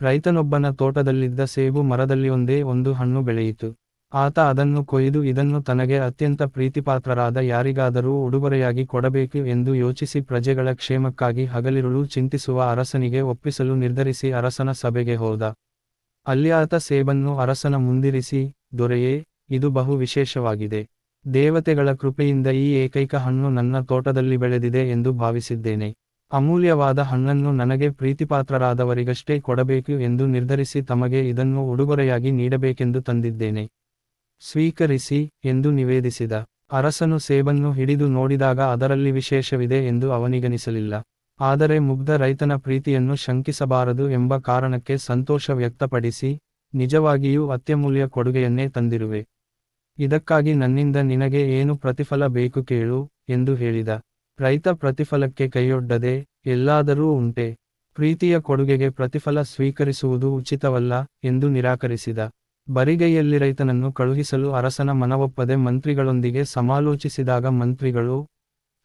ರೈತನೊಬ್ಬನ ತೋಟದಲ್ಲಿದ್ದ ಸೇಬು ಮರದಲ್ಲಿ ಒಂದೇ ಒಂದು ಹಣ್ಣು ಬೆಳೆಯಿತು. ಆತ ಅದನ್ನು ಕೊಯ್ದು ಇದನ್ನು ತನಗೆ ಅತ್ಯಂತ ಪ್ರೀತಿಪಾತ್ರರಾದ ಯಾರಿಗಾದರೂ ಉಡುಗೊರೆಯಾಗಿ ಕೊಡಬೇಕು ಎಂದು ಯೋಚಿಸಿ ಪ್ರಜೆಗಳ ಕ್ಷೇಮಕ್ಕಾಗಿ ಹಗಲಿರುಳು ಚಿಂತಿಸುವ ಅರಸನಿಗೆ ಒಪ್ಪಿಸಲು ನಿರ್ಧರಿಸಿ ಅರಸನ ಸಭೆಗೆ ಹೋದ. ಅಲ್ಲಿ ಆತ ಸೇಬನ್ನು ಅರಸನ ಮುಂದಿರಿಸಿ, ದೊರೆಯೇ, ಇದು ಬಹು ವಿಶೇಷವಾಗಿದೆ. ದೇವತೆಗಳ ಕೃಪೆಯಿಂದ ಈ ಏಕೈಕ ಹಣ್ಣು ನನ್ನ ತೋಟದಲ್ಲಿ ಬೆಳೆದಿದೆ ಎಂದು ಭಾವಿಸಿದ್ದೇನೆ. ಅಮೂಲ್ಯವಾದ ಹಣ್ಣನ್ನು ನನಗೆ ಪ್ರೀತಿಪಾತ್ರರಾದವರಿಗಷ್ಟೇ ಕೊಡಬೇಕು ಎಂದು ನಿರ್ಧರಿಸಿ ತಮಗೆ ಇದನ್ನು ಉಡುಗೊರೆಯಾಗಿ ನೀಡಬೇಕೆಂದು ತಂದಿದ್ದೇನೆ. ಸ್ವೀಕರಿಸಿ ಎಂದು ನಿವೇದಿಸಿದ. ಅರಸನು ಸೇಬನ್ನು ಹಿಡಿದು ನೋಡಿದಾಗ ಅದರಲ್ಲಿ ವಿಶೇಷವಿದೆ ಎಂದು ಅವನಿಗನಿಸಲಿಲ್ಲ. ಆದರೆ ಮುಗ್ಧ ರೈತನ ಪ್ರೀತಿಯನ್ನು ಶಂಕಿಸಬಾರದು ಎಂಬ ಕಾರಣಕ್ಕೆ ಸಂತೋಷ ವ್ಯಕ್ತಪಡಿಸಿ, ನಿಜವಾಗಿಯೂ ಅತ್ಯಮೂಲ್ಯ ಕೊಡುಗೆಯನ್ನೇ ತಂದಿರುವೆ. ಇದಕ್ಕಾಗಿ ನನ್ನಿಂದ ನಿನಗೆ ಏನು ಪ್ರತಿಫಲ ಬೇಕು ಕೇಳು ಎಂದು ಹೇಳಿದ. ರೈತ ಪ್ರತಿಫಲಕ್ಕೆ ಕೈಯೊಡ್ಡದೆ, ಎಲ್ಲಾದರೂ ಉಂಟೆ? ಪ್ರೀತಿಯ ಕೊಡುಗೆಗೆ ಪ್ರತಿಫಲ ಸ್ವೀಕರಿಸುವುದು ಉಚಿತವಲ್ಲ ಎಂದು ನಿರಾಕರಿಸಿದ. ಬರಿಗೈಯಲ್ಲಿ ರೈತನನ್ನು ಕಳುಹಿಸಲು ಅರಸನ ಮನವೊಪ್ಪದೆ ಮಂತ್ರಿಗಳೊಂದಿಗೆ ಸಮಾಲೋಚಿಸಿದಾಗ ಮಂತ್ರಿಗಳು,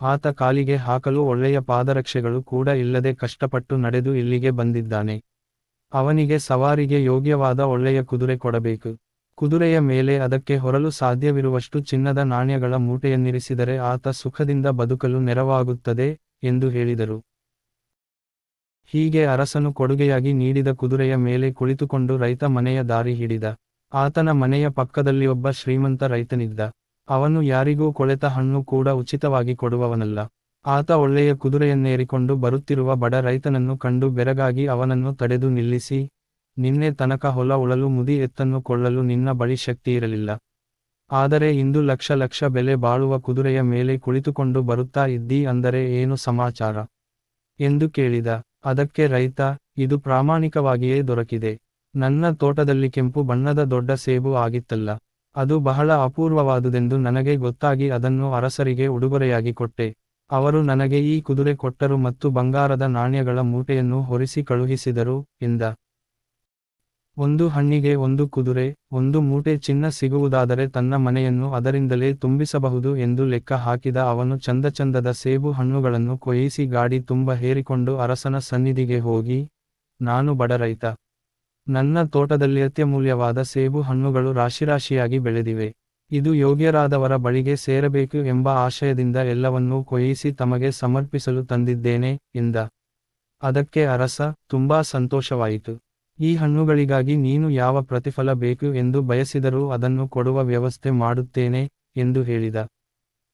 ಆತ ಕಾಲಿಗೆ ಹಾಕಲು ಒಳ್ಳೆಯ ಪಾದರಕ್ಷೆಗಳು ಕೂಡ ಇಲ್ಲದೆ ಕಷ್ಟಪಟ್ಟು ನಡೆದು ಇಲ್ಲಿಗೆ ಬಂದಿದ್ದಾನೆ. ಅವನಿಗೆ ಸವಾರಿಗೆ ಯೋಗ್ಯವಾದ ಒಳ್ಳೆಯ ಕುದುರೆ ಕೊಡಬೇಕು. ಕುದುರೆಯ ಮೇಲೆ ಅದಕ್ಕೆ ಹೊರಲು ಸಾಧ್ಯವಿರುವಷ್ಟು ಚಿನ್ನದ ನಾಣ್ಯಗಳ ಮೂಟೆಯನ್ನಿರಿಸಿದರೆ ಆತ ಸುಖದಿಂದ ಬದುಕಲು ನೆರವಾಗುತ್ತದೆ ಎಂದು ಹೇಳಿದರು. ಹೀಗೆ ಅರಸನು ಕೊಡುಗೆಯಾಗಿ ನೀಡಿದ ಕುದುರೆಯ ಮೇಲೆ ಕುಳಿತುಕೊಂಡು ರೈತ ಮನೆಯ ದಾರಿ ಹಿಡಿದ. ಆತನ ಮನೆಯ ಪಕ್ಕದಲ್ಲಿ ಒಬ್ಬ ಶ್ರೀಮಂತ ರೈತನಿದ್ದ. ಅವನು ಯಾರಿಗೂ ಕೊಳೆತ ಹಣ್ಣು ಕೂಡ ಉಚಿತವಾಗಿ ಕೊಡುವವನಲ್ಲ. ಆತ ಒಳ್ಳೆಯ ಕುದುರೆಯನ್ನೇರಿಕೊಂಡು ಬರುತ್ತಿರುವ ಬಡ ರೈತನನ್ನು ಕಂಡು ಬೆರಗಾಗಿ ಅವನನ್ನು ತಡೆದು ನಿಲ್ಲಿಸಿ, ನಿನ್ನೆ ತನಕ ಹೊಲ ಉಳಲು ಮುದಿ ಎತ್ತನ್ನು ಕೊಳ್ಳಲು ನಿನ್ನ ಬಳಿ ಶಕ್ತಿಯಿರಲಿಲ್ಲ. ಆದರೆ ಇಂದು ಲಕ್ಷ ಲಕ್ಷ ಬೆಲೆ ಬಾಳುವ ಕುದುರೆಯ ಮೇಲೆ ಕುಳಿತುಕೊಂಡು ಬರುತ್ತಾ ಇದ್ದೀ ಅಂದರೆ ಏನು ಸಮಾಚಾರ ಎಂದು ಕೇಳಿದ. ಅದಕ್ಕೆ ರೈತ, ಇದು ಪ್ರಾಮಾಣಿಕವಾಗಿಯೇ ದೊರಕಿದೆ. ನನ್ನ ತೋಟದಲ್ಲಿ ಕೆಂಪು ಬಣ್ಣದ ದೊಡ್ಡ ಸೇಬು ಆಗಿತ್ತಲ್ಲ, ಅದು ಬಹಳ ಅಪೂರ್ವವಾದುದೆಂದು ನನಗೆ ಗೊತ್ತಾಗಿ ಅದನ್ನು ಅರಸರಿಗೆ ಉಡುಗೊರೆಯಾಗಿ ಕೊಟ್ಟೆ. ಅವರು ನನಗೆ ಈ ಕುದುರೆ ಕೊಟ್ಟರು ಮತ್ತು ಬಂಗಾರದ ನಾಣ್ಯಗಳ ಮೂಟೆಯನ್ನು ಹೊರಿಸಿ ಕಳುಹಿಸಿದರು ಎಂದ. ಒಂದು ಹಣ್ಣಿಗೆ ಒಂದು ಕುದುರೆ, ಒಂದು ಮೂಟೆ ಚಿನ್ನ ಸಿಗುವುದಾದರೆ ತನ್ನ ಮನೆಯನ್ನು ಅದರಿಂದಲೇ ತುಂಬಿಸಬಹುದು ಎಂದು ಲೆಕ್ಕ ಹಾಕಿದ ಅವನು ಚಂದಚಂದದ ಸೇಬು ಹಣ್ಣುಗಳನ್ನು ಕೊಯ್ಯಿಸಿ ಗಾಡಿ ತುಂಬ ಹೇರಿಕೊಂಡು ಅರಸನ ಸನ್ನಿಧಿಗೆ ಹೋಗಿ, ನಾನು ಬಡ ರೈತ. ನನ್ನ ತೋಟದಲ್ಲಿ ಅತ್ಯಮೂಲ್ಯವಾದ ಸೇಬು ಹಣ್ಣುಗಳು ರಾಶಿರಾಶಿಯಾಗಿ ಬೆಳೆದಿವೆ. ಇದು ಯೋಗ್ಯರಾದವರ ಬಳಿಗೆ ಸೇರಬೇಕು ಎಂಬ ಆಶಯದಿಂದ ಎಲ್ಲವನ್ನೂ ಕೊಯ್ಯಿಸಿ ತಮಗೆ ಸಮರ್ಪಿಸಲು ತಂದಿದ್ದೇನೆ ಎಂದ. ಅದಕ್ಕೆ ಅರಸ, ತುಂಬಾ ಸಂತೋಷವಾಯಿತು. ಈ ಹಣ್ಣುಗಳಿಗಾಗಿ ನೀನು ಯಾವ ಪ್ರತಿಫಲ ಬೇಕು ಎಂದು ಬಯಸಿದರೂ ಅದನ್ನು ಕೊಡುವ ವ್ಯವಸ್ಥೆ ಮಾಡುತ್ತೇನೆ ಎಂದು ಹೇಳಿದ.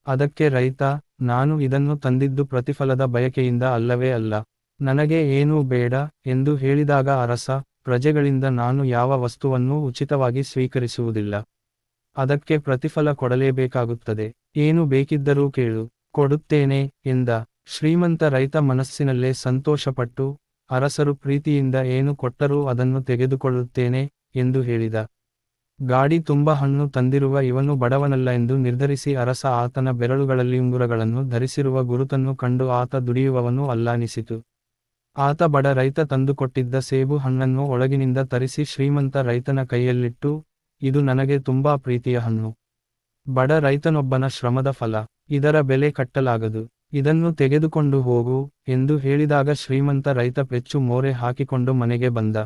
ಅದಕ್ಕೆ ರೈತ, ನಾನು ಇದನ್ನು ತಂದಿದ್ದು ಪ್ರತಿಫಲದ ಬಯಕೆಯಿಂದ ಅಲ್ಲವೇ ಅಲ್ಲ. ನನಗೆ ಏನೂ ಬೇಡ ಎಂದು ಹೇಳಿದಾಗ ಅರಸ, ಪ್ರಜೆಗಳಿಂದ ನಾನು ಯಾವ ವಸ್ತುವನ್ನೂ ಉಚಿತವಾಗಿ ಸ್ವೀಕರಿಸುವುದಿಲ್ಲ. ಅದಕ್ಕೆ ಪ್ರತಿಫಲ ಕೊಡಲೇಬೇಕಾಗುತ್ತದೆ. ಏನು ಬೇಕಿದ್ದರೂ ಕೇಳು, ಕೊಡುತ್ತೇನೆ ಎಂದ. ಶ್ರೀಮಂತ ರೈತ ಮನಸ್ಸಿನಲ್ಲೇ ಸಂತೋಷಪಟ್ಟು, ಅರಸರು ಪ್ರೀತಿಯಿಂದ ಏನು ಕೊಟ್ಟರೂ ಅದನ್ನು ತೆಗೆದುಕೊಳ್ಳುತ್ತೇನೆ ಎಂದು ಹೇಳಿದ. ಗಾಡಿ ತುಂಬ ಹಣ್ಣು ತಂದಿರುವ ಇವನು ಬಡವನಲ್ಲ ಎಂದು ನಿರ್ಧರಿಸಿ ಅರಸ ಆತನ ಬೆರಳುಗಳಲ್ಲಿ ಉಂಗುರಗಳನ್ನು ಧರಿಸಿರುವ ಗುರುತನ್ನು ಕಂಡು ಆತ ದುಡಿಯುವವನು ಅಲ್ಲಾನಿಸಿತು. ಆತ ಬಡ ರೈತ ತಂದುಕೊಟ್ಟಿದ್ದ ಸೇಬು ಹಣ್ಣನ್ನು ಒಳಗಿನಿಂದ ತರಿಸಿ ಶ್ರೀಮಂತ ರೈತನ ಕೈಯಲ್ಲಿಟ್ಟು, ಇದು ನನಗೆ ತುಂಬಾ ಪ್ರೀತಿಯ ಹಣ್ಣು. ಬಡ ರೈತನೊಬ್ಬನ ಶ್ರಮದ ಫಲ. ಇದರ ಬೆಲೆ ಕಟ್ಟಲಾಗದು. ಇದನ್ನು ತೆಗೆದುಕೊಂಡು ಹೋಗು ಎಂದು ಹೇಳಿದಾಗ ಶ್ರೀಮಂತ ರೈತ ಪೆಚ್ಚು ಮೋರೆ ಹಾಕಿಕೊಂಡು ಮನೆಗೆ ಬಂದ.